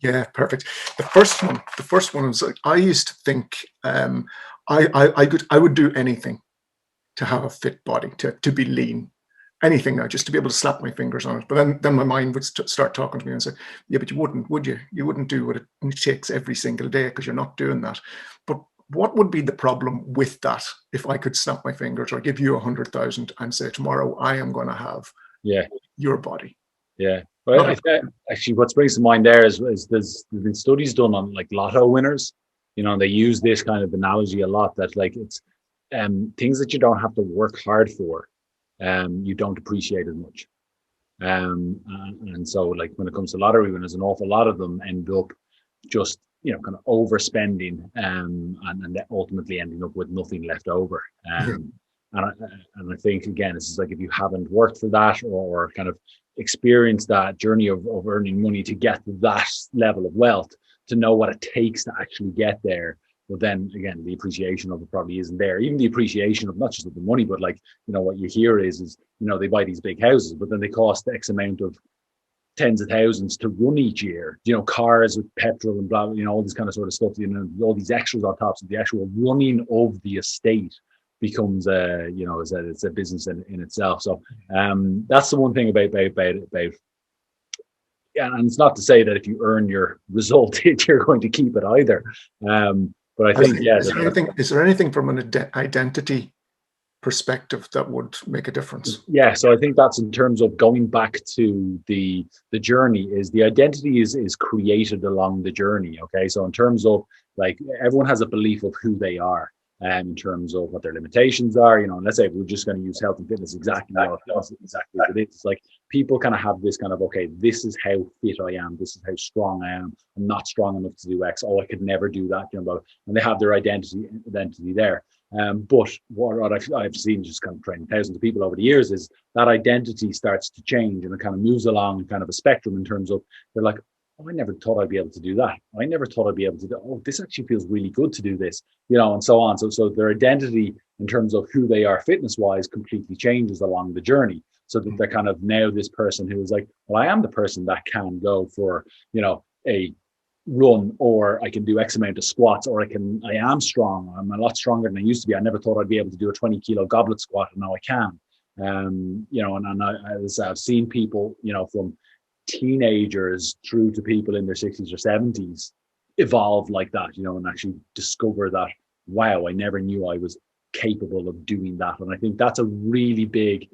Yeah, perfect. The first one was like, I used to think I would do anything to have a fit body, to be lean, anything now, just to be able to slap my fingers on it. But then my mind would start talking to me and say, "Yeah, but you wouldn't, would you? You wouldn't do what it takes every single day because you're not doing that." But what would be the problem with that if I could snap my fingers or give you 100,000 and say tomorrow I am going to have Yeah, your body? yeah. Well, Not a actually, what springs to mind there is there's been studies done on like lotto winners. And they use this kind of analogy a lot that like it's things that you don't have to work hard for, you don't appreciate as much. And so like when it comes to lottery winners, an awful lot of them end up just kind of overspending, and then ultimately ending up with nothing left over. yeah, And I think again, this is like if you haven't worked for that, or kind of experienced that journey of earning money to get to that level of wealth, to know what it takes to actually get there. But then again, the appreciation of it probably isn't there. Even the appreciation of not just of the money, but like, what you hear is they buy these big houses, but then they cost X amount of tens of thousands to run each year. Cars with petrol and blah, all this kind of sort of stuff. All these extras on top. So the actual running of the estate becomes it's a business in itself. So that's the one thing about yeah, and it's not to say that if you earn your result, you're going to keep it either. But I think, yeah, is there anything from an identity perspective that would make a difference? yeah. So I think that's in terms of going back to the journey. Is the identity is created along the journey. Okay, so in terms of like everyone has a belief of who they are, in terms of what their limitations are. And let's say we're just going to use health and fitness exactly as it is. It's like people kind of have this kind of, okay, this is how fit I am. This is how strong I am. I'm not strong enough to do X. Oh, I could never do that. And they have their identity there. But what I've seen just kind of training thousands of people over the years is that identity starts to change, and it kind of moves along kind of a spectrum in terms of they're like, oh, I never thought I'd be able to do that. I never thought I'd be able to do, oh, this actually feels really good to do this, and so on. So their identity in terms of who they are fitness wise completely changes along the journey. So that they're kind of now this person who is like, well, I am the person that can go for, a run, or I can do X amount of squats, or I am strong. I'm a lot stronger than I used to be. I never thought I'd be able to do a 20-kilo goblet squat, and now I can. And I've seen people, from teenagers through to people in their 60s or 70s evolve like that, and actually discover that, wow, I never knew I was capable of doing that. And I think that's a really big,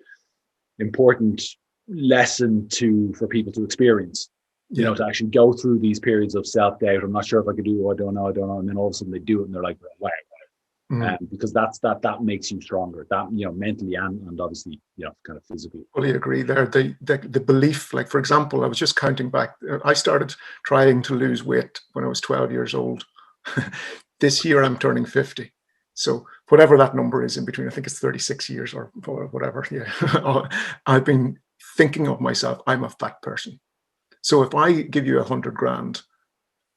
important lesson for people to experience, to actually go through these periods of self-doubt. I'm not sure if I could do it. I don't know. And then all of a sudden they do it and they're like, wow. Because that makes you stronger, that mentally and obviously kind of physically. Fully agree there. The belief, like for example, I was just counting back. I started trying to lose weight when I was 12 years old. This year I'm turning 50. So whatever that number is in between, I think it's 36 years or whatever. Yeah, I've been thinking of myself, I'm a fat person. So if I give you 100 grand,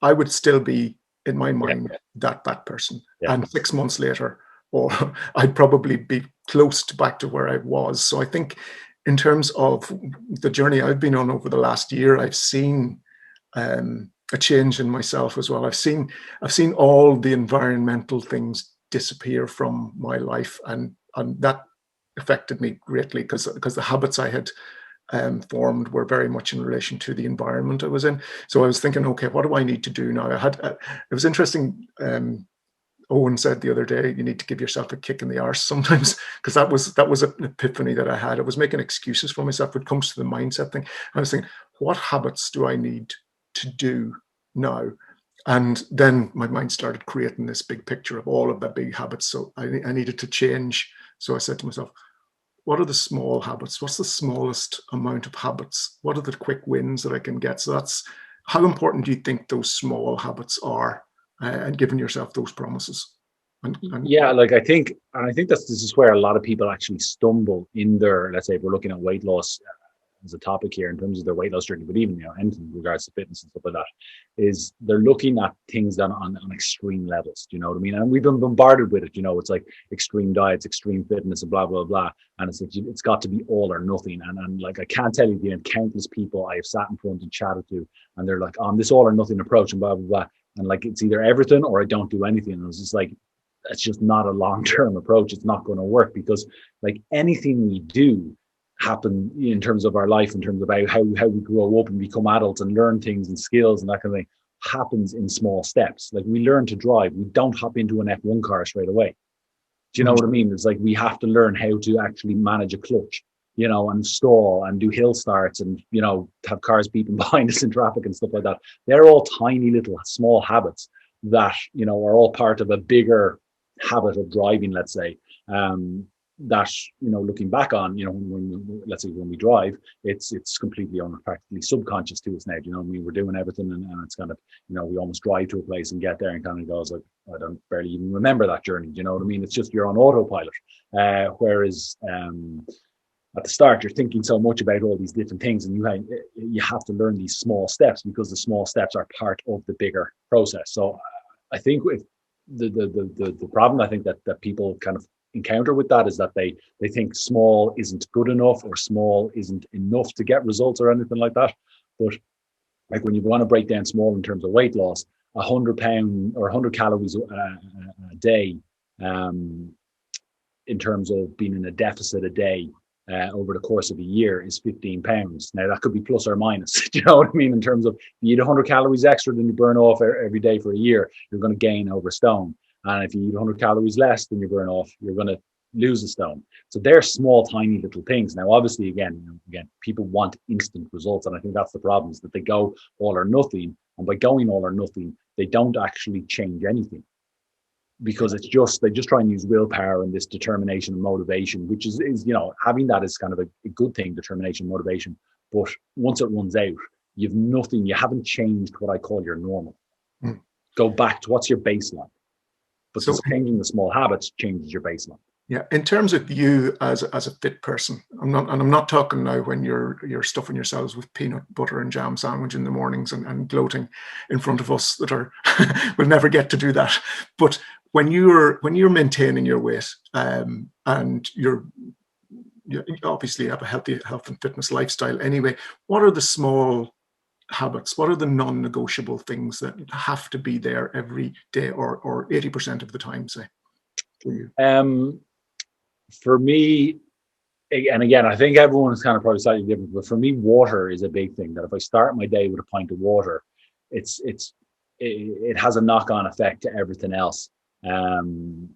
I would still be in my mind that person. And 6 months later, or I'd probably be close to back to where I was. So I think in terms of the journey I've been on over the last year, I've seen a change in myself as well. I've seen all the environmental things disappear from my life, and that affected me greatly because the habits I had formed were very much in relation to the environment I was in. So I was thinking, okay, what do I need to do now? It was interesting. Owen said the other day, you need to give yourself a kick in the arse sometimes, because that was an epiphany that I had. I was making excuses for myself when it comes to the mindset thing. I was thinking, what habits do I need to do now? And then my mind started creating this big picture of all of the big habits. So I needed to change. So I said to myself, what are the small habits? What's the smallest amount of habits? What are the quick wins that I can get? So that's how important do you think those small habits are, and giving yourself those promises? Yeah, like I think this is where a lot of people actually stumble in their, let's say if we're looking at weight loss, as a topic here in terms of their weight loss journey, but even, anything in regards to fitness and stuff like that, is they're looking at things on extreme levels. Do you know what I mean? And we've been bombarded with it. It's like extreme diets, extreme fitness, and blah blah blah. And it's like it's got to be all or nothing. And like I can't tell you the countless people I have sat in front and chatted to, and they're like, this all or nothing approach, and blah blah blah. And like it's either everything or I don't do anything. And it's just like, it's just not a long-term approach. It's not going to work, because like anything we do happen in terms of our life, in terms of how we grow up and become adults and learn things and skills and that kind of thing, happens in small steps. Like we learn to drive, we don't hop into an F1 car straight away. Do you know what I mean? It's like we have to learn how to actually manage a clutch, and stall and do hill starts and, have cars beeping behind us in traffic and stuff like that. They're all tiny little small habits that, are all part of a bigger habit of driving, let's say, that, looking back on, when let's say when we drive, it's completely practically subconscious to us now. We're doing everything, and it's kind of, we almost drive to a place and get there and kind of goes like, I don't barely even remember that journey. Do you know what I mean? It's just you're on autopilot. Whereas at the start, you're thinking so much about all these different things, and you have to learn these small steps, because the small steps are part of the bigger process. So I think with the problem I think that people kind of encounter with that is that they think small isn't good enough, or small isn't enough to get results or anything like that. But like when you want to break down small in terms of weight loss, 100 or 100 calories a day, in terms of being in a deficit a day, over the course of a year, is 15 pounds. Now that could be plus or minus. Do you know what I mean? In terms of, if you eat 100 calories extra than you burn off every day for a year, you're going to gain over a stone. And if you eat 100 calories less than you burn off, you're going to lose a stone. So they're small, tiny little things. Now, obviously, again, people want instant results. And I think that's the problem, is that they go all or nothing. And by going all or nothing, they don't actually change anything. Because they just try and use willpower and this determination and motivation, which is having that is kind of a good thing, determination, motivation. But once it runs out, you've nothing, you haven't changed what I call your normal. Go back to what's your baseline. But so changing the small habits changes your baseline. Yeah, in terms of you as a fit person, I'm not talking now when you're stuffing yourselves with peanut butter and jam sandwich in the mornings and gloating in front of us that are we'll never get to do that. But when you're maintaining your weight, and you obviously have a healthy health and fitness lifestyle anyway, what are the small habits? What are the non-negotiable things that have to be there every day, or 80% of the time, say, for you? For me, and again, I think everyone is kind of probably slightly different, but for me, water is a big thing. That if I start my day with a pint of water, it has a knock-on effect to everything else. And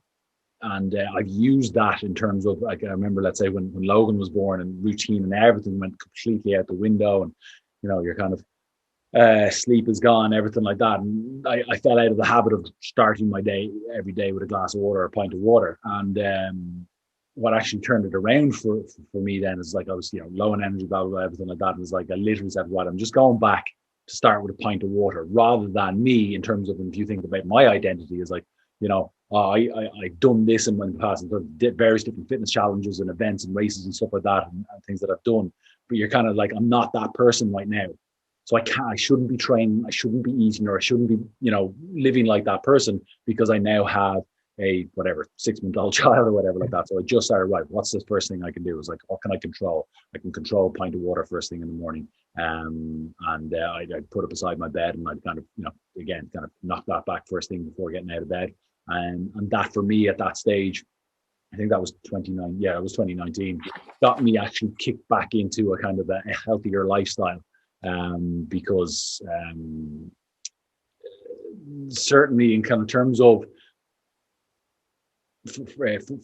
I've used that in terms of, like, I remember, let's say when Logan was born, and routine and everything went completely out the window, and you're kind of sleep is gone, everything like that. And I fell out of the habit of starting my day every day with a glass of water or a pint of water. And what actually turned it around for me then is, like, I was low in energy, blah blah blah, everything like that. It was like I literally said, right, I'm just going back to start with a pint of water, rather than me, in terms of, if you think about my identity, is like, I've done this in the past, and did various different fitness challenges and events and races and stuff like that, and things that I've done. But you're kind of like, I'm not that person right now. So I shouldn't be training, I shouldn't be eating, or I shouldn't be, living like that person, because I now have a 6-month-old child or whatever like that. So I just started, right, what's the first thing I can do? Is like, what can I control? I can control a pint of water first thing in the morning. I'd put it beside my bed, and I'd kind of, again, kind of knock that back first thing before getting out of bed. And that, for me, at that stage, I think that was 2019, got me actually kicked back into a kind of a healthier lifestyle. Because certainly in kind of terms of,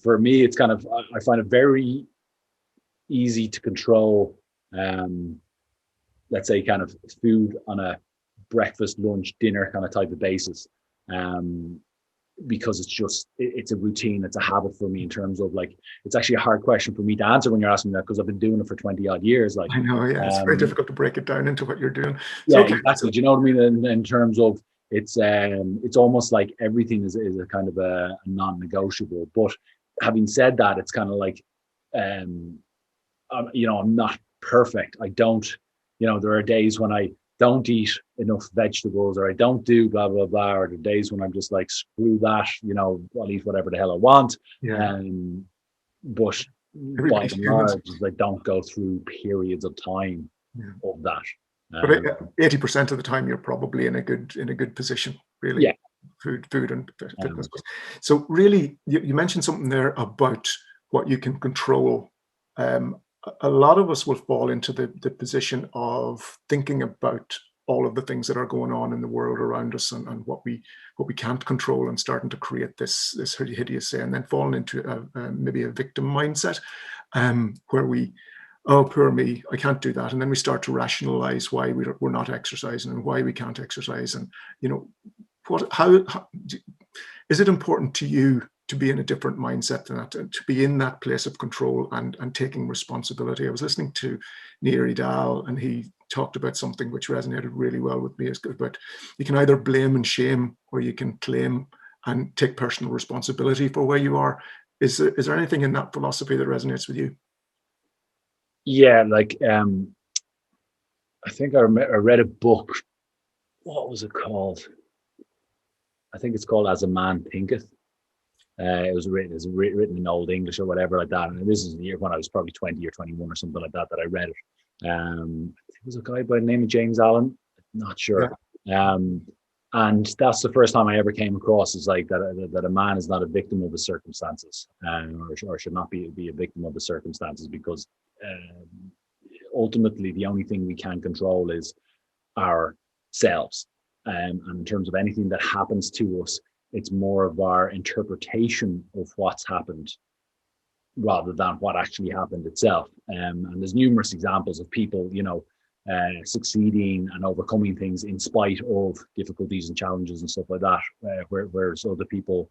for me, it's kind of, I find it very easy to control, let's say, kind of food on a breakfast, lunch, dinner kind of type of basis. Because it's a routine, it's a habit for me, in terms of, like, it's actually a hard question for me to answer when you're asking me that, because I've been doing it for 20 odd years. Like, I know, yeah, it's very difficult to break it down into what you're doing. Yeah, okay. Exactly. Do you know what I mean? In terms of, it's almost like everything is a kind of a non-negotiable. But having said that, it's kind of like, I'm not perfect. I don't, there are days when I don't eat enough vegetables, or I don't do blah, blah, blah, or the days when I'm just like, screw that, I'll eat whatever the hell I want. Yeah. But by Everybody's and humans. large, I don't go through periods of time Yeah. of that. But 80% of the time, you're probably in a good position, really. Yeah. Food and fitness. So really, you mentioned something there about what you can control. A lot of us will fall into the position of thinking about all of the things that are going on in the world around us, and what we can't control, and starting to create this hideous say, and then falling into maybe a victim mindset, where we, oh, poor me, I can't do that. And then we start to rationalize why we're not exercising and why we can't exercise. And, how is it important to you to be in a different mindset than that, to be in that place of control and taking responsibility? I was listening to Nir Eyal, and he talked about something which resonated really well with me. It's about, you can either blame and shame, or you can claim and take personal responsibility for where you are. Is there anything in that philosophy that resonates with you? Yeah, like I think I read a book. What was it called? I think it's called As a Man Thinketh. It was written in Old English or whatever like that. And this is the year when I was probably 20 or 21 or something like that I read it. It was a guy by the name of James Allen. Not sure. Yeah. And that's the first time I ever came across is like that a man is not a victim of his circumstances, or should not be a victim of the circumstances, because ultimately the only thing we can control is ourselves. And in terms of anything that happens to us, it's more of our interpretation of what's happened rather than what actually happened itself. And there's numerous examples of people, succeeding and overcoming things in spite of difficulties and challenges and stuff like that, whereas other people,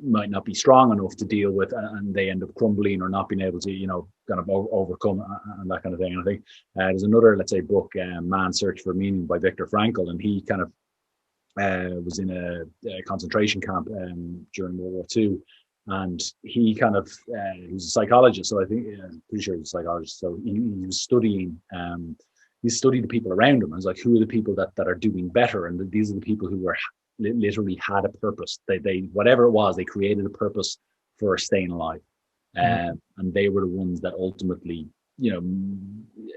might not be strong enough to deal with, and they end up crumbling or not being able to, kind of overcome and that kind of thing. And I think there's another, let's say, book, Man's Search for Meaning by Viktor Frankl, and he kind of was in a concentration camp during World War II, and he kind of he was a psychologist, so I think I'm pretty sure he's a psychologist. So he was studying. He studied the people around him. And was like, who are the people that are doing better? And these are the people who were literally had a purpose. They whatever it was, they created a purpose for staying alive, and they were the ones that ultimately,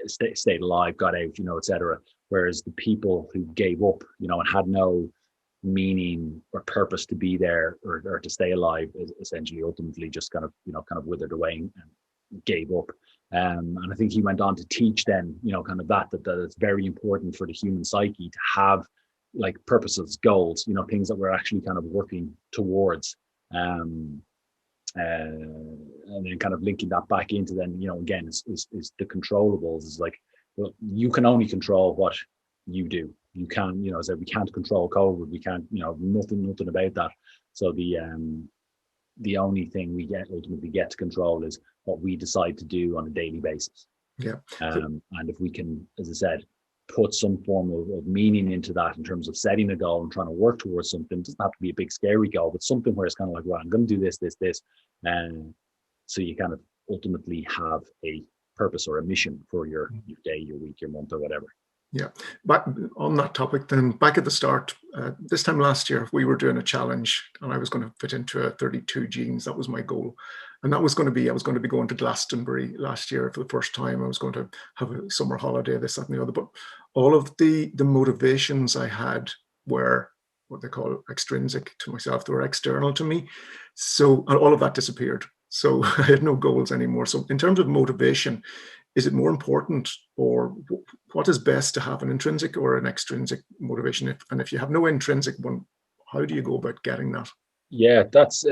stayed alive, got out, etc. Whereas the people who gave up, and had no meaning or purpose to be there or to stay alive, essentially ultimately just kind of withered away and gave up. And I think he went on to teach then, kind of that it's very important for the human psyche to have like purposes, goals, things that we're actually kind of working towards. And then kind of linking that back into then, again, is the controllables. Is like, well, you can only control what you do. You can, as we can't control COVID. We can't, nothing about that. So the only thing we ultimately get to control is what we decide to do on a daily basis. Yeah. And if we can, as I said, put some form of meaning into that in terms of setting a goal and trying to work towards something. It doesn't have to be a big scary goal, but something where it's kind of like, well, I'm going to do this. And so you kind of ultimately have a purpose or a mission for your day, your week, your month, or whatever. Yeah. Back on that topic, then, back at the start, this time last year, we were doing a challenge, and I was going to fit into a 32 jeans. That was my goal. And that was going to be, I was going to be going to Glastonbury last year for the first time. I was going to have a summer holiday, this, that, and the other. But all of the motivations I had were what they call extrinsic to myself. They were external to me. So all of that disappeared. So I had no goals anymore. So in terms of motivation, is it more important, or what is best, to have an intrinsic or an extrinsic motivation? And if you have no intrinsic one, how do you go about getting that? Yeah, it's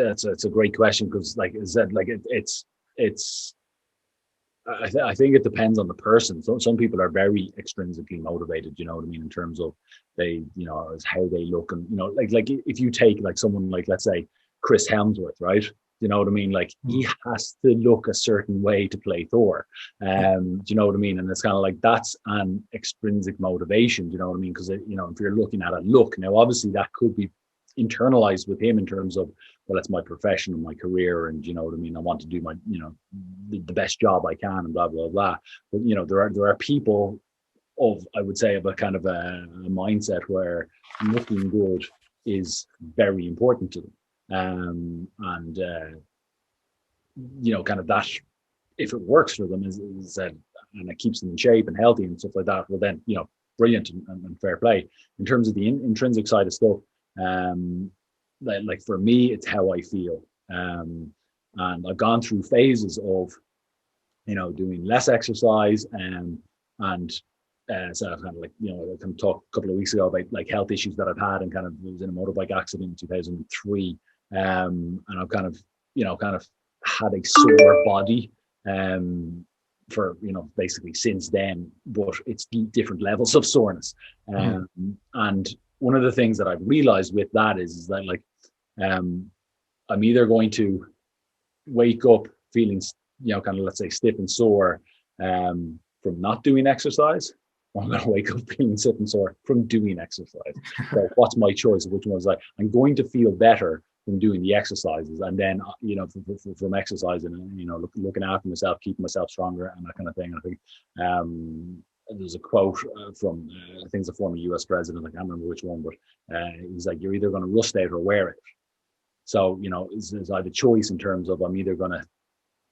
a great question, because, like I said, like I think it depends on the person. So some people are very extrinsically motivated, you know what I mean, in terms of they, as how they look, and like if you take like someone like, let's say, Chris Hemsworth, right? You know what I mean? Like, he has to look a certain way to play Thor. Do you know what I mean? And it's kind of like, that's an extrinsic motivation. Do you know what I mean? Because if you're looking at a look, now obviously that could be internalized with him in terms of, well, it's my profession and my career, and you know what I mean, I want to do my, you know, the best job I can, and blah blah blah. But you know, there are people of, I would say, of a kind of a mindset where looking good is very important to them, and you know, kind of that, if it works for them, is and it keeps them in shape and healthy and stuff like that, well then, you know, brilliant and fair play. In terms of the intrinsic side of stuff, like for me, it's how I feel, and I've gone through phases of, you know, doing less exercise, and so I've kind of like, you know, I kind of talked a couple of weeks ago about like health issues that I've had, and kind of was in a motorbike accident in 2003, and I've kind of, you know, kind of had a sore body for, you know, basically since then, but it's different levels of soreness. And one of the things that I've realized with that is that like, I'm either going to wake up feeling, you know, kind of, let's say, stiff and sore from not doing exercise, or I'm going to wake up feeling stiff and sore from doing exercise. So what's my choice of which one? Is like, I'm going to feel better from doing the exercises, and then, you know, from exercising, and, you know, looking after myself, keeping myself stronger, and that kind of thing. I think there's a quote from I think it's a former US president, I can't remember which one, but he's like, you're either going to rust out or wear it. So, you know, I have a choice in terms of, I'm either going to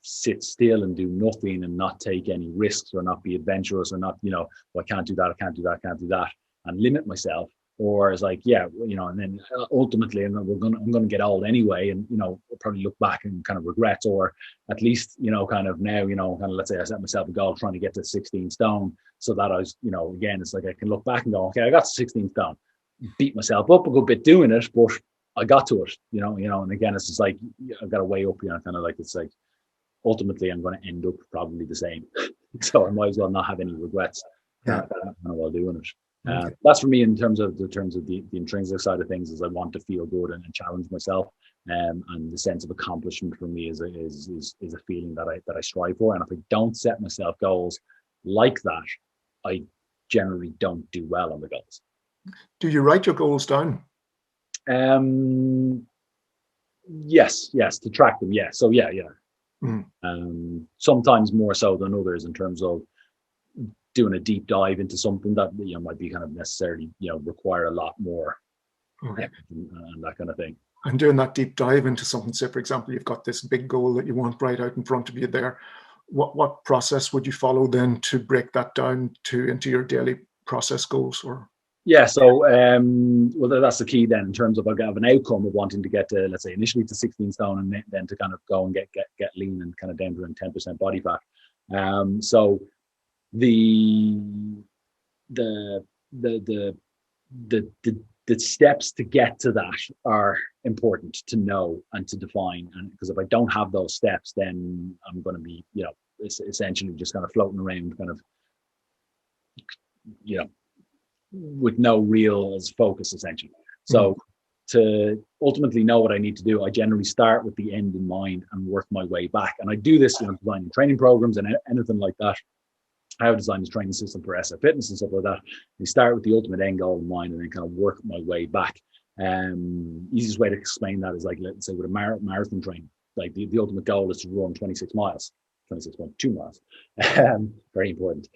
sit still and do nothing and not take any risks, or not be adventurous, or not, you know, well, I can't do that, I can't do that, I can't do that, and limit myself. Or it's like, yeah, you know, and then ultimately, and I'm going to get old anyway, and, you know, I'll probably look back and kind of regret, or at least, you know, kind of now, you know, kind of, let's say I set myself a goal trying to get to 16 stone, so that I was, you know, again, it's like I can look back and go, okay, I got to 16 stone, beat myself up a good bit doing it, but I got to it, you know, and again, it's just like, I've got to weigh up, you know, kind of like, it's like, ultimately, I'm going to end up probably the same. So I might as well not have any regrets while doing it. That's for me in terms of the intrinsic side of things, is I want to feel good and challenge myself, and the sense of accomplishment for me is a feeling that I strive for. And if I don't set myself goals like that, I generally don't do well on the goals. Do you write your goals down? Yes, to track them. Yeah. So yeah. Sometimes more so than others, in terms of doing a deep dive into something that, you know, might be kind of necessarily, you know, require a lot more effort and that kind of thing. And doing that deep dive into something, say for example, you've got this big goal that you want right out in front of you there. What process would you follow then to break that down into your daily process goals? Or yeah, so well, that's the key then, in terms of, I have an outcome of wanting to get to, let's say, initially to 16 stone, and then to kind of go and get lean and kind of down to around 10% body fat. So the steps to get to that are important to know and to define, and because if I don't have those steps, then I'm going to be, you know, essentially just kind of floating around, kind of, you know, with no real focus, essentially. So to ultimately know what I need to do, I generally start with the end in mind and work my way back. And I do this, you know, designing training programs and anything like that. I have designed this training system for SF Fitness and stuff like that. We start with the ultimate end goal in mind, and then kind of work my way back. Easiest way to explain that is like, let's say with a marathon training, like the ultimate goal is to run 26 miles, 26.2 miles. Very important.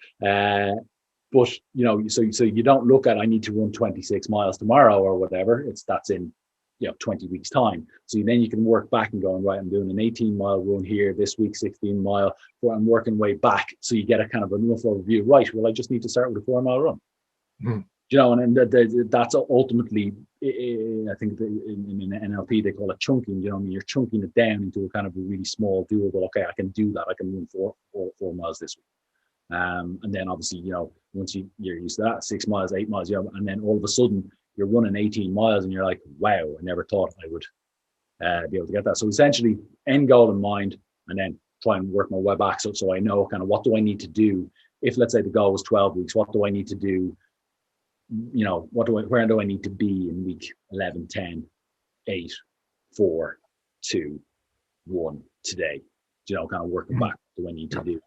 But, you know, so you don't look at, I need to run 26 miles tomorrow or whatever. That's in, you know, 20 weeks time. So then you can work back and going, right, I'm doing an 18-mile run here this week, 16-mile, where I'm working way back. So you get a kind of a rough overview. Right, well, I just need to start with a 4-mile run. You know, and that's ultimately, I think in NLP, they call it chunking. You know, I mean, you're chunking it down into a kind of a really small, doable, okay, I can do that. I can run four miles this week. And then obviously, you know, once you're used to that, 6 miles, 8 miles, you know, and then all of a sudden you're running 18 miles and you're like, wow, I never thought I would be able to get that. So essentially, end goal in mind, and then try and work my way back. So I know kind of, what do I need to do? If, let's say, the goal was 12 weeks, what do I need to do? You know, where do I need to be in week 11, 10, 8, 4, 2, 1 today? You know, kind of working back, what do I need to do?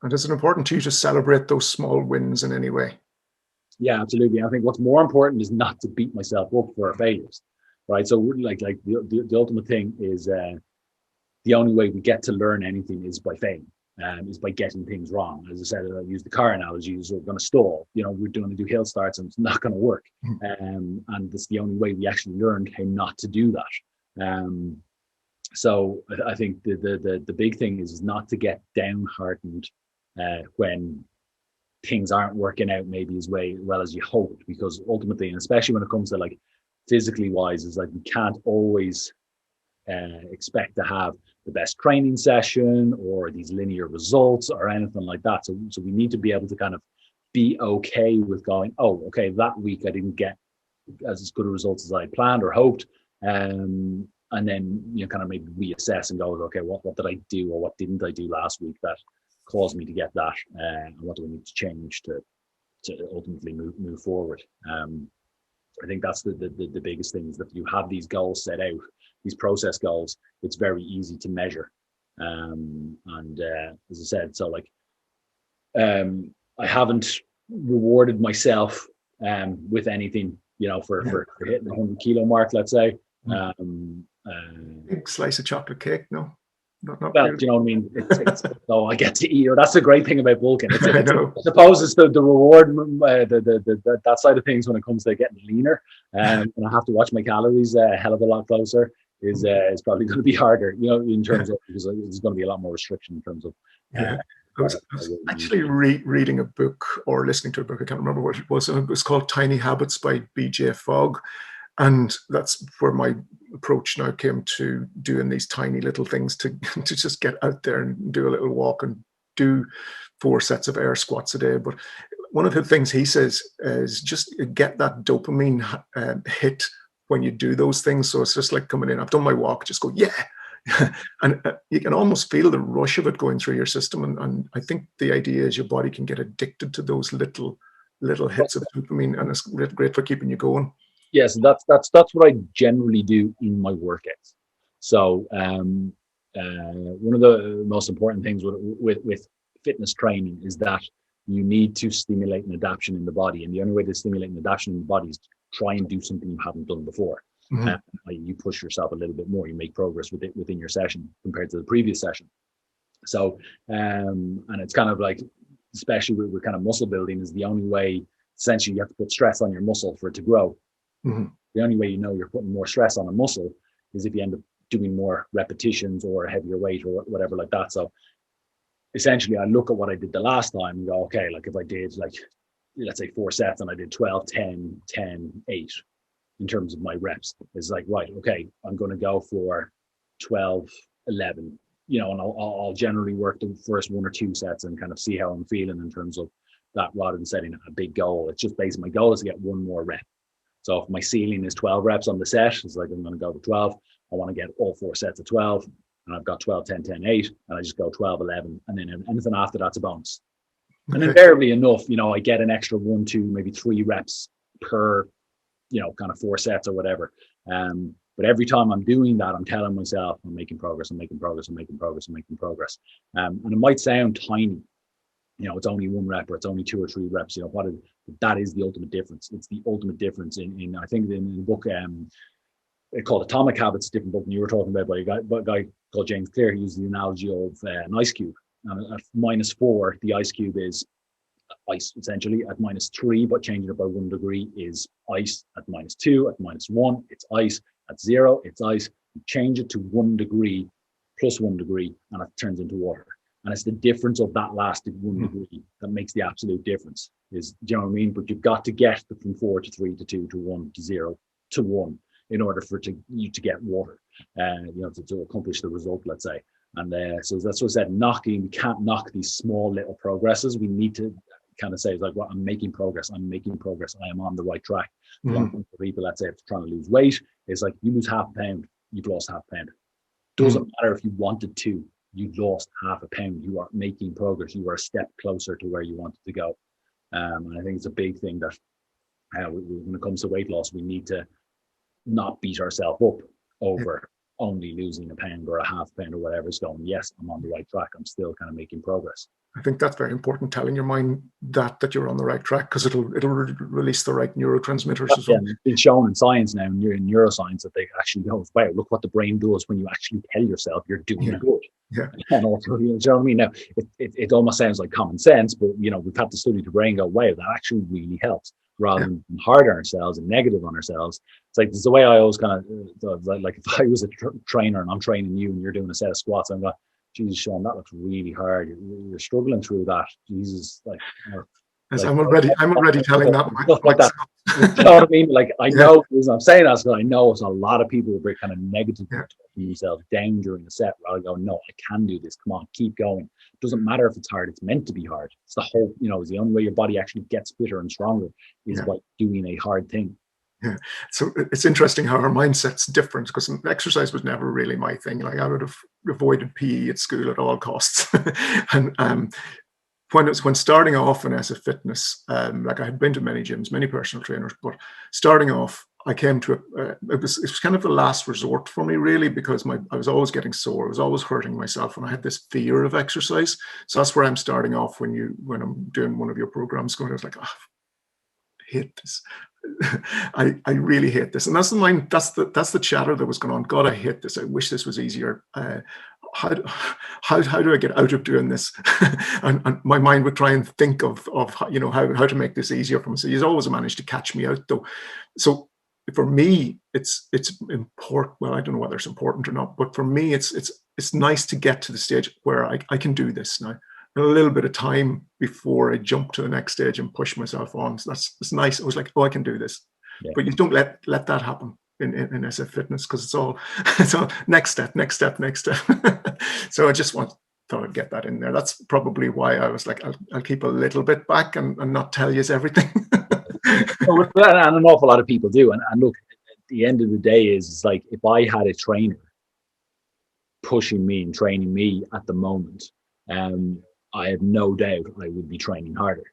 And is it important to you to celebrate those small wins in any way? Yeah, absolutely. I think what's more important is not to beat myself up for our failures, right? So like the ultimate thing is the only way we get to learn anything is by failing, is by getting things wrong. As I said, I use the car analogy: is we're going to stall. You know, we're going to do hill starts and it's not going to work, and that's the only way we actually learned how not to do that. So I think the big thing is not to get downhearted when things aren't working out maybe as well as you hoped, because ultimately, and especially when it comes to like physically wise, is like we can't always expect to have the best training session or these linear results or anything like that. So we need to be able to kind of be okay with going, oh, okay, that week I didn't get as good a results as I planned or hoped. And then, you know, kind of maybe reassess and go, okay, what did I do or what didn't I do last week that caused me to get that? And what do we need to change to ultimately move forward? I think that's the biggest thing, is that you have these goals set out, these process goals. It's very easy to measure. And as I said, so like I haven't rewarded myself with anything, you know, for hitting the 100 kilo mark, let's say. Big slice of chocolate cake, no? Not Well, really. do you know what I mean? So I get to eat. That's the great thing about bulking. I know. I suppose it's the reward, that side of things when it comes to getting leaner. And I have to watch my calories a hell of a lot closer. Is probably going to be harder, you know, in terms of, because there's going to be a lot more restriction in terms of. Yeah. I was actually reading a book or listening to a book. I can't remember what it was. It was called Tiny Habits by BJ Fogg. And that's where my approach now came to doing these tiny little things to just get out there and do a little walk and do 4 sets of air squats a day. But one of the things he says is just get that dopamine hit when you do those things. So it's just like coming in, I've done my walk, just go, yeah. And you can almost feel the rush of it going through your system. And I think the idea is your body can get addicted to those little hits of dopamine, and it's great for keeping you going. Yes, that's what I generally do in my workouts. So one of the most important things with fitness training is that you need to stimulate an adaptation in the body, and the only way to stimulate an adaptation in the body is to try and do something you haven't done before. You push yourself a little bit more, you make progress within your session compared to the previous session. So and it's kind of like, especially with kind of muscle building, is the only way. Essentially, you have to put stress on your muscle for it to grow. The only way you know you're putting more stress on a muscle is if you end up doing more repetitions or a heavier weight or whatever like that. So essentially, I look at what I did the last time and go, okay, like if I did, like, let's say 4 sets and I did 12, 10, 10, 8 in terms of my reps, it's like, right, okay, I'm going to go for 12, 11, you know, and I'll generally work the first 1 or 2 sets and kind of see how I'm feeling in terms of that, rather than setting a big goal. It's just basically, my goal is to get 1 more rep. So if my ceiling is 12 reps on the set, it's like, I'm going to go to 12. I want to get all 4 sets of 12. And I've got 12, 10, 10, 8. And I just go 12, 11. And then anything after that's a bonus. Okay. And invariably enough, you know, I get an extra 1, 2, maybe 3 reps per, you know, kind of 4 sets or whatever. But every time I'm doing that, I'm telling myself, I'm making progress, I'm making progress, I'm making progress, I'm making progress. And it might sound tiny. You know, it's only 1 rep, or it's only 2 or 3 reps. You know, that is the ultimate difference. It's the ultimate difference in I think in the book called Atomic Habits, a different book than you were talking about, by a guy called James Clear. He used the analogy of an ice cube. And at -4, the ice cube is ice, essentially. At -3, but changing it by 1 degree, is ice. At -2, at -1, it's ice. At 0, it's ice. You change it to 1 degree plus 1 degree, and it turns into water. And it's the difference of that last 1 degree that makes the absolute difference. Do you know what I mean? But you've got to get from 4 to 3 to 2 to 1 to 0 to 1 in order for you to get water, you know, to accomplish the result, let's say. And so that's what I said, we can't knock these small little progresses. We need to kind of say, it's like, well, I'm making progress. I am on the right track. For people, let's say, if they're trying to lose weight, it's like, you lose half a pound, you've lost half a pound. Doesn't matter if you wanted to. You lost half a pound. You are making progress. You are a step closer to where you wanted to go. And I think it's a big thing that when it comes to weight loss, we need to not beat ourselves up over only losing a pound or a half pound or whatever is going, yes, I'm on the right track. I'm still kind of making progress. I think that's very important, telling your mind that you're on the right track, because it'll release the right neurotransmitters as Yeah, well. it's been shown in science now, in neuroscience, that they actually go, wow, look what the brain does when you actually tell yourself you're doing Yeah. good. Yeah. And also, you know what I mean? Now, it almost sounds like common sense, but, you know, we've had to study the brain, go, wow, that actually really helps, rather Yeah. than being hard on ourselves and negative on ourselves. It's like, it's the way I always kind of, like if I was a trainer and I'm training you and you're doing a set of squats, I'm going, Jesus, Sean, that looks really hard. You're struggling through that. Jesus, like, you know, As like I'm already telling that stuff like that. myself. You know what I mean? Like, I Yeah. know the reason I'm saying that is because I know it's a lot of people who are kind of negatively Yeah. talking themselves down during the set. Rather go, no, I can do this. Come on, keep going. It doesn't matter if it's hard. It's meant to be hard. It's the whole, you know, it's the only way your body actually gets fitter and stronger is Yeah. by doing a hard thing. Yeah. So it's interesting how our mindset's different, because exercise was never really my thing. Like, I would have avoided PE at school at all costs. And when starting off in SF Fitness, like, I had been to many gyms, many personal trainers, but starting off, I came to it was kind of the last resort for me, really, because I was always getting sore, I was always hurting myself, and I had this fear of exercise. So that's where I'm starting off when I'm doing one of your programs. Going, I was like, oh, I hate this. I really hate this. And that's the mind, that's the chatter that was going on. God, I hate this. I wish this was easier. How do I get out of doing this? and my mind would try and think of you know, how to make this easier for me. So he's always managed to catch me out, though. So for me, it's important. Well, I don't know whether it's important or not, but for me, it's nice to get to the stage where I can do this now. A little bit of time before I jump to the next stage and push myself on. So that's nice. I was like, oh, I can do this. Yeah. But you don't let that happen in SF Fitness, because it's all next step. So I just thought I'd get that in there. That's probably why I was like, I'll keep a little bit back and not tell you everything. And an awful lot of people do. And look, at the end of the day, is like, if I had a trainer pushing me and training me at the moment, I have no doubt I would be training harder.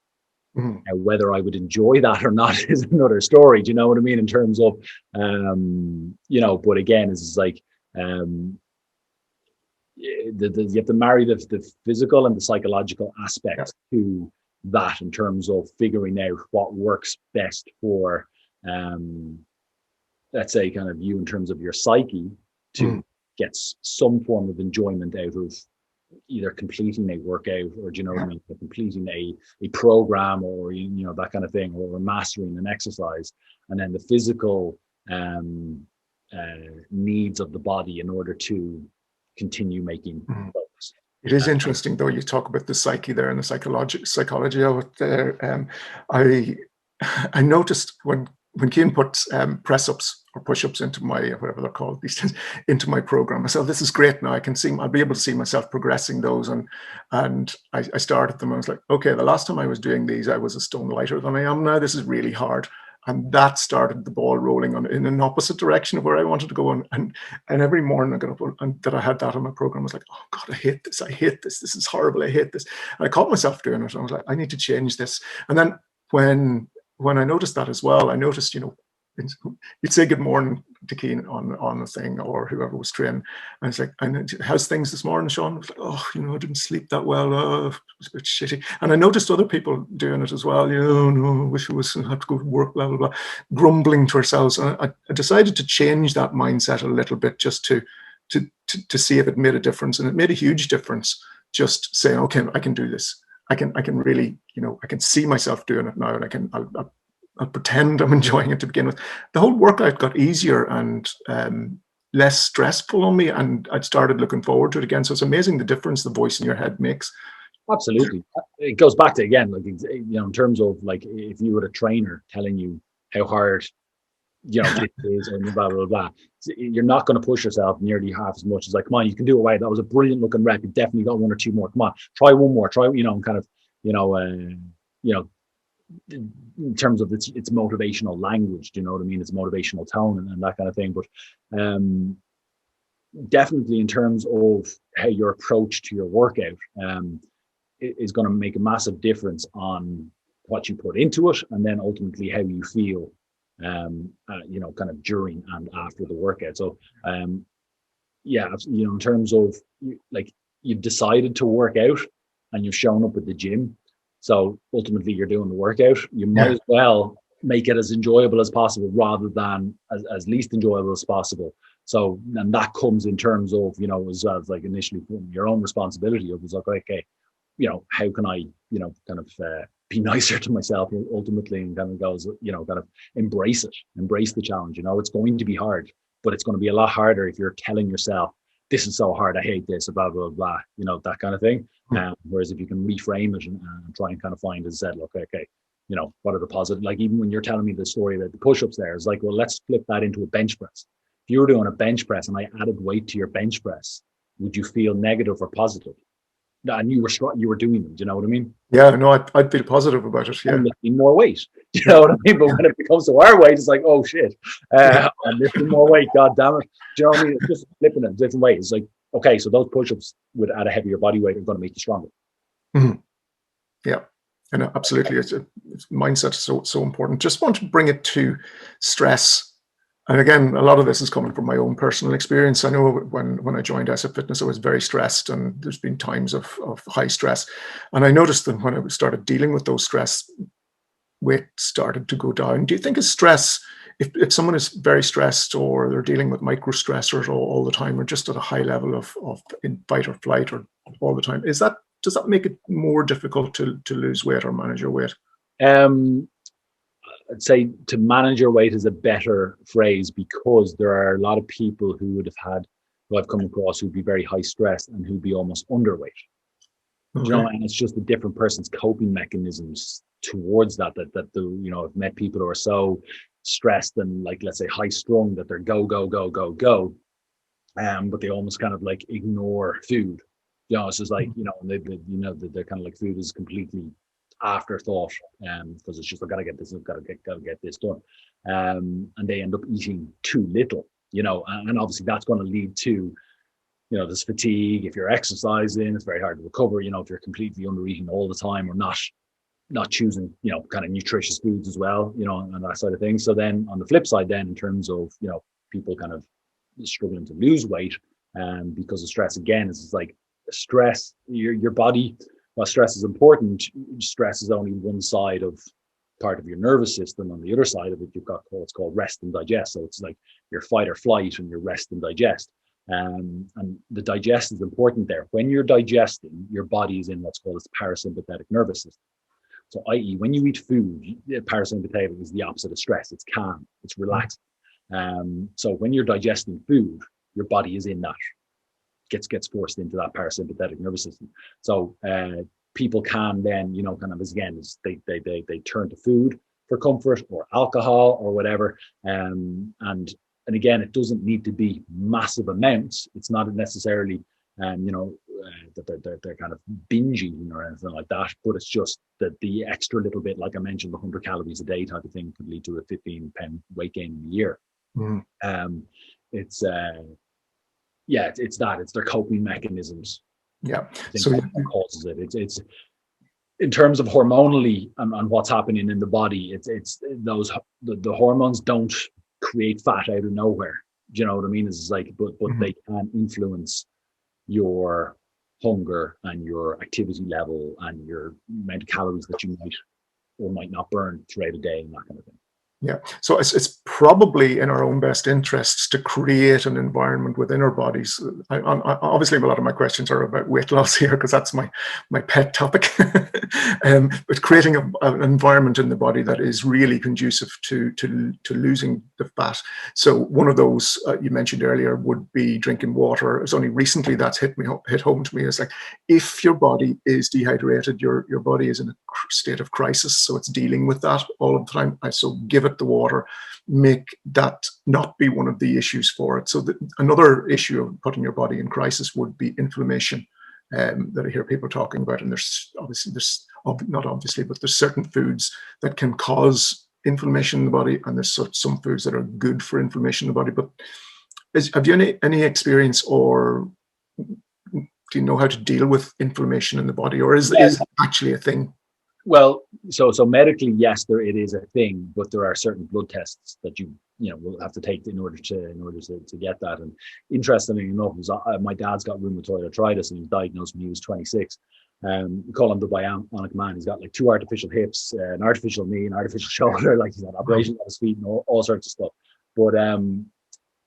Mm-hmm. Now, whether I would enjoy that or not is another story. Do you know what I mean? In terms of, you know, but again, it's like, you have to marry the physical and the psychological aspects to that, in terms of figuring out what works best for, let's say, kind of you, in terms of your psyche, to get some form of enjoyment out of either completing a workout, or, do you know what I mean, completing a program, or, you know, that kind of thing, or mastering an exercise, and then the physical needs of the body in order to continue making progress. It is interesting, though, you talk about the psyche there and the psychology of it there. I noticed when Cian puts press-ups or push-ups into my, whatever they're called these days, into my program, I said, this is great. Now I'll be able to see myself progressing those. And I started them. I was like, okay, the last time I was doing these, I was a stone lighter than I am now. This is really hard. And that started the ball rolling in an opposite direction of where I wanted to go. And every morning I got up and that I had that on my program, I was like, oh God, I hate this. This is horrible. I hate this. And I caught myself doing it. And I was like, I need to change this. And then when I noticed that as well, I noticed, you know, you'd say good morning to Cian on the thing, or whoever was training. And it's like, how's things this morning, Sean? I was like, oh, you know, I didn't sleep that well. Oh, it was a bit shitty. And I noticed other people doing it as well. You know, no, I wish I had to go to work, blah, blah, blah, grumbling to ourselves. And I decided to change that mindset a little bit, just to see if it made a difference. And it made a huge difference, just saying, okay, I can do this. I can really, you know, I can see myself doing it now, and I'll pretend I'm enjoying it to begin with. The whole workout got easier and less stressful on me, and I started looking forward to it again. So it's amazing the difference the voice in your head makes. Absolutely. It goes back to, again, like, you know, in terms of, like, if you were a trainer telling you how hard, you know, it is, and blah, blah, blah, you're not going to push yourself nearly half as much as, like, come on, you can do it. Right, that was a brilliant looking rep. You definitely got one or two more. Come on, try one more. Try, you know, kind of, you know, in terms of its motivational language, do you know what I mean? Its motivational tone and that kind of thing. But definitely, in terms of how your approach to your workout is going to make a massive difference on what you put into it, and then ultimately how you feel, you know, kind of during and after the workout. So yeah, in terms of like you've decided to work out and you've shown up at the gym. So ultimately you're doing the workout. You might Yeah. as well make it as enjoyable as possible rather than as least enjoyable as possible. So, and that comes in terms of, as well as like initially your own responsibility of was like, okay, how can I, kind of be nicer to myself ultimately, and kind of goes, kind of embrace the challenge. It's going to be hard, but it's going to be a lot harder if you're telling yourself, this is so hard, I hate this, blah, blah, blah, that kind of thing. Whereas if you can reframe it and try and kind of find, as I said, look, okay, what are the positive, like even when you're telling me the story about the push-ups there, it's like, well, let's flip that into a bench press. If you were doing a bench press and I added weight to your bench press, would you feel negative or positive? And you were doing them. Do you know what I mean? Yeah, no, I'd feel positive about it. Yeah. I'm lifting more weight. Do you know what I mean? But when it becomes to our weight, it's like, oh shit, I'm lifting more weight. God damn it. Do you know what I mean? It's just flipping it a different way. It's like, okay, so those push-ups would add a heavier body weight are going to make you stronger. Mm-hmm. Yeah. And absolutely, it's mindset is so important. Just want to bring it to stress. And again, a lot of this is coming from my own personal experience. I know when I joined SF Fitness, I was very stressed, and there's been times of high stress. And I noticed that when I started dealing with those stress, weight started to go down. Do you think is stress, if someone is very stressed or they're dealing with micro stressors all the time, or just at a high level of in fight or flight or all the time, does that make it more difficult to lose weight or manage your weight? I'd say to manage your weight is a better phrase, because there are a lot of people who I've come across who'd be very high stress and who'd be almost underweight. Okay. And it's just a different person's coping mechanisms towards that I've met people who are so stressed and, like, let's say high strung, that they're go, but they almost kind of like ignore food. It's just like, they they're kind of like food is completely afterthought, because it's just, I've got to get this, I've got to get this done, and they end up eating too little, and obviously that's going to lead to, this fatigue. If you're exercising, it's very hard to recover. If you're completely under eating all the time, or not choosing, kind of nutritious foods as well, and that side of things. So then on the flip side, then in terms of, people kind of struggling to lose weight, because of stress, again, it's like stress, your body. While stress is important, stress is only one part of your nervous system. On the other side of it, you've got what's called rest and digest. So it's like your fight or flight and your rest and digest. And the digest is important there. When you're digesting, your body is in what's called its parasympathetic nervous system. So, i.e., when you eat food, parasympathetic is the opposite of stress. It's calm, it's relaxed. So when you're digesting food, your body is in that. Gets forced into that parasympathetic nervous system. So people can then, kind of, as they turn to food for comfort, or alcohol or whatever. And again, it doesn't need to be massive amounts. It's not necessarily, that they're kind of binge eating or anything like that. But it's just that the extra little bit, like I mentioned, the 100 calories a day type of thing could lead to a 15-pound weight gain in a year. It's their coping mechanisms. Yeah. So that causes it. It's in terms of hormonally and what's happening in the body. It's those the hormones don't create fat out of nowhere. Do you know what I mean? It's like, but they can influence your hunger and your activity level and your amount of calories that you might or might not burn throughout a day and that kind of thing. Yeah, so it's probably in our own best interests to create an environment within our bodies. Obviously, a lot of my questions are about weight loss here, because that's my pet topic. But creating an environment in the body that is really conducive to losing the fat. So one of those you mentioned earlier would be drinking water. It's only recently that's hit home to me. It's like, if your body is dehydrated, your body is in a state of crisis, so it's dealing with that all of the time. So give it the water, make that not be one of the issues for it. So another issue of putting your body in crisis would be inflammation, that I hear people talking about. And there's certain foods that can cause inflammation in the body, and there's some foods that are good for inflammation in the body. But have you any experience, or do you know how to deal with inflammation in the body, or is it actually a thing? Well, so medically, yes, it is a thing, but there are certain blood tests that you we'll have to take in order to get that. And interestingly enough, my dad's got rheumatoid arthritis, and he was diagnosed when he was 26. We call him the bionic man. He's got like 2 artificial hips, an artificial knee, an artificial shoulder. Like he's had operations on his feet and all sorts of stuff. But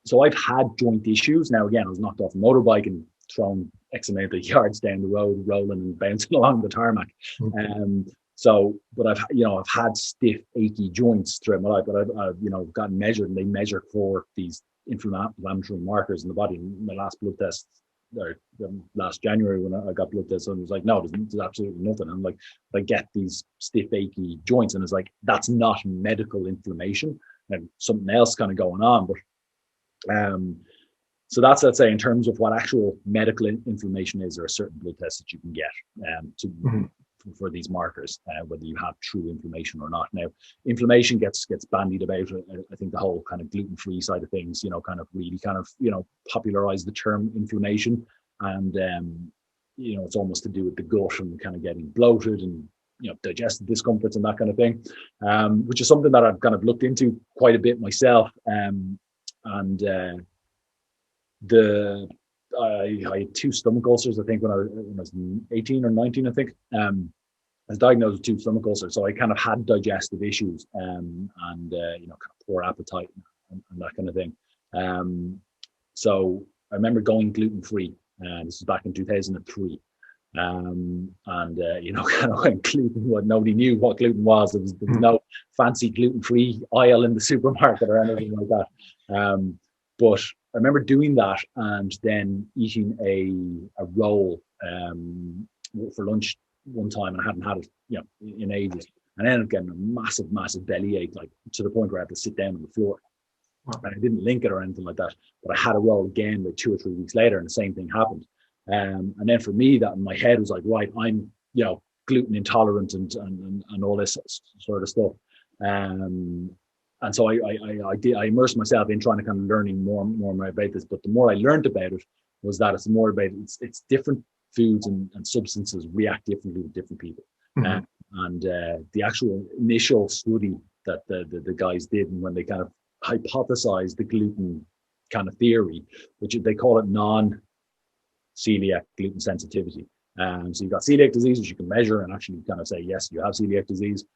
so I've had joint issues. Now again, I was knocked off a motorbike and thrown X amount of yards down the road, rolling and bouncing along the tarmac. But I've had stiff, achy joints throughout my life. But I've gotten measured, and they measure for these inflammatory markers in the body. And my last blood test, or last January when I got blood tests, and it was like, no, there's absolutely nothing. I'm like, I get these stiff, achy joints, and it's like, that's not medical inflammation, and something else kind of going on. But so that's, let's say, in terms of what actual medical inflammation is, there are certain blood tests that you can get for these markers, whether you have true inflammation or not. Now, inflammation gets bandied about. I think the whole kind of gluten-free side of things, kind of really popularized the term inflammation, and it's almost to do with the gut and kind of getting bloated and digestive discomforts and that kind of thing, which is something that I've kind of looked into quite a bit myself. I had 2 stomach ulcers, I think, when I was 18 or 19, I think. I was diagnosed with 2 stomach ulcers, so I kind of had digestive issues, and kind of poor appetite and that kind of thing. So I remember going gluten-free, and this was back in 2003. Kind of went gluten. What nobody knew what gluten was. There was no fancy gluten-free aisle in the supermarket or anything like that. But I remember doing that and then eating a roll for lunch one time, and I hadn't had it, in ages, and I ended up getting a massive bellyache, like to the point where I had to sit down on the floor. Wow. And I didn't link it or anything like that, but I had a roll again like 2 or 3 weeks later, and the same thing happened. And then for me, that in my head was like, right, I'm gluten intolerant and all this sort of stuff. And so I immersed myself in trying to kind of learning more about this. But the more I learned about it, was that it's more about it's different foods and substances react differently with different people. And the actual initial study that the guys did, and when they kind of hypothesized the gluten kind of theory, which they call it non-celiac gluten sensitivity. So you've got celiac disease, which you can measure and actually kind of say, yes, you have celiac disease.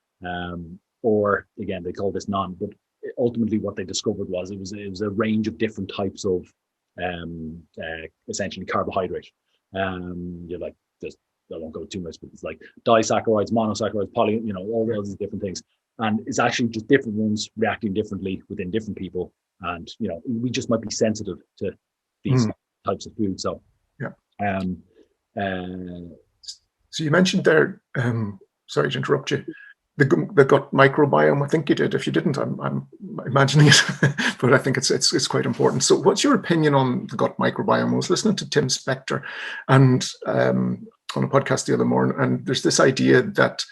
Or again, they call this non, but ultimately what they discovered was it was a range of different types of essentially carbohydrate. You're like, just, I won't go too much, but it's like disaccharides, monosaccharides, all those different things. And it's actually just different ones reacting differently within different people. And, we just might be sensitive to these types of food. So, yeah. So you mentioned there, sorry to interrupt you, the gut microbiome. I think you did. If you didn't, I'm imagining it, but I think it's quite important. So what's your opinion on the gut microbiome? I was listening to Tim Spector and on a podcast the other morning, and there's this idea that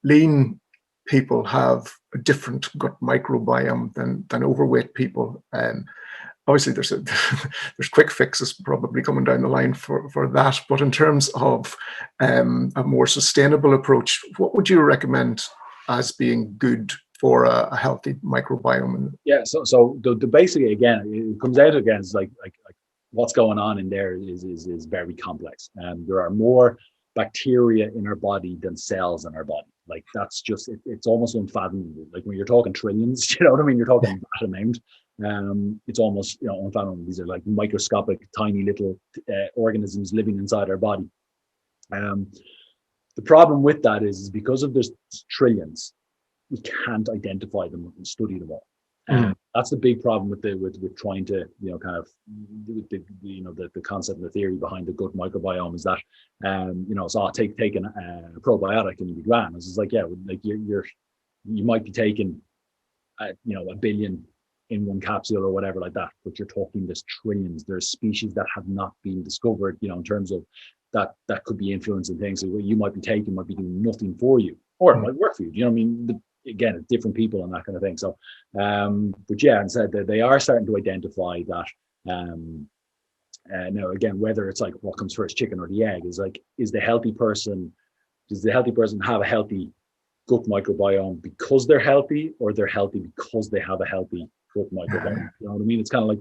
lean people have a different gut microbiome than overweight people. Obviously, there's quick fixes probably coming down the line for that. But in terms of a more sustainable approach, what would you recommend as being good for a healthy microbiome? Yeah, so the basically, again, it comes out again, it's like what's going on in there is very complex. There are more bacteria in our body than cells in our body. Like that's just it's almost unfathomable. Like when you're talking trillions, you know what I mean? You're talking that amount. It's almost unfathomable. These are like microscopic, tiny little organisms living inside our body. The problem with that is because of there's trillions, we can't identify them and study them all. That's the big problem with trying to kind of with the concept and the theory behind the gut microbiome is that so taking a probiotic and you be grand. It's like, yeah, like you might be taking a billion in one capsule or whatever like that, but you're talking there's trillions. There's species that have not been discovered, in terms of that could be influencing things. So what you might be taking might be doing nothing for you, or it might work for you. You know what I mean? Again, it's different people and that kind of thing. So, but yeah, and said that they are starting to identify that. Now, again, whether it's like what comes first, chicken or the egg, is like, does the healthy person have a healthy gut microbiome because they're healthy, or they're healthy because they have a healthy gut microbiome. You know what I mean? It's kind of like,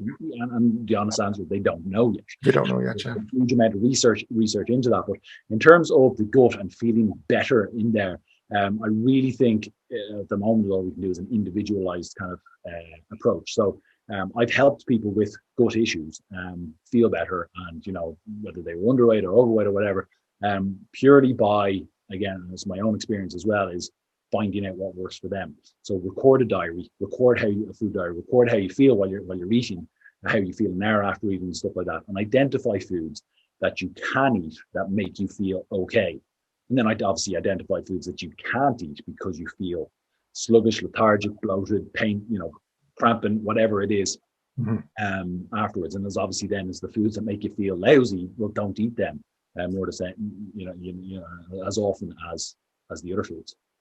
and the honest answer, they don't know yet. You don't know yet, There's yeah. a huge amount of research into that. But in terms of the gut and feeling better in there, I really think at the moment all we can do is an individualized kind of approach. So I've helped people with gut issues feel better, and whether they were underweight or overweight or whatever, purely by, again, it's my own experience as well, is finding out what works for them. So record a diary, record a food diary, record how you feel while you're eating, how you feel an hour after eating, and stuff like that, and identify foods that you can eat that make you feel okay. And then I'd obviously identify foods that you can't eat because you feel sluggish, lethargic, bloated, pain, cramping, whatever it is, afterwards. And there's obviously then is the foods that make you feel lousy. Well, don't eat them. More the same, as often as the other foods.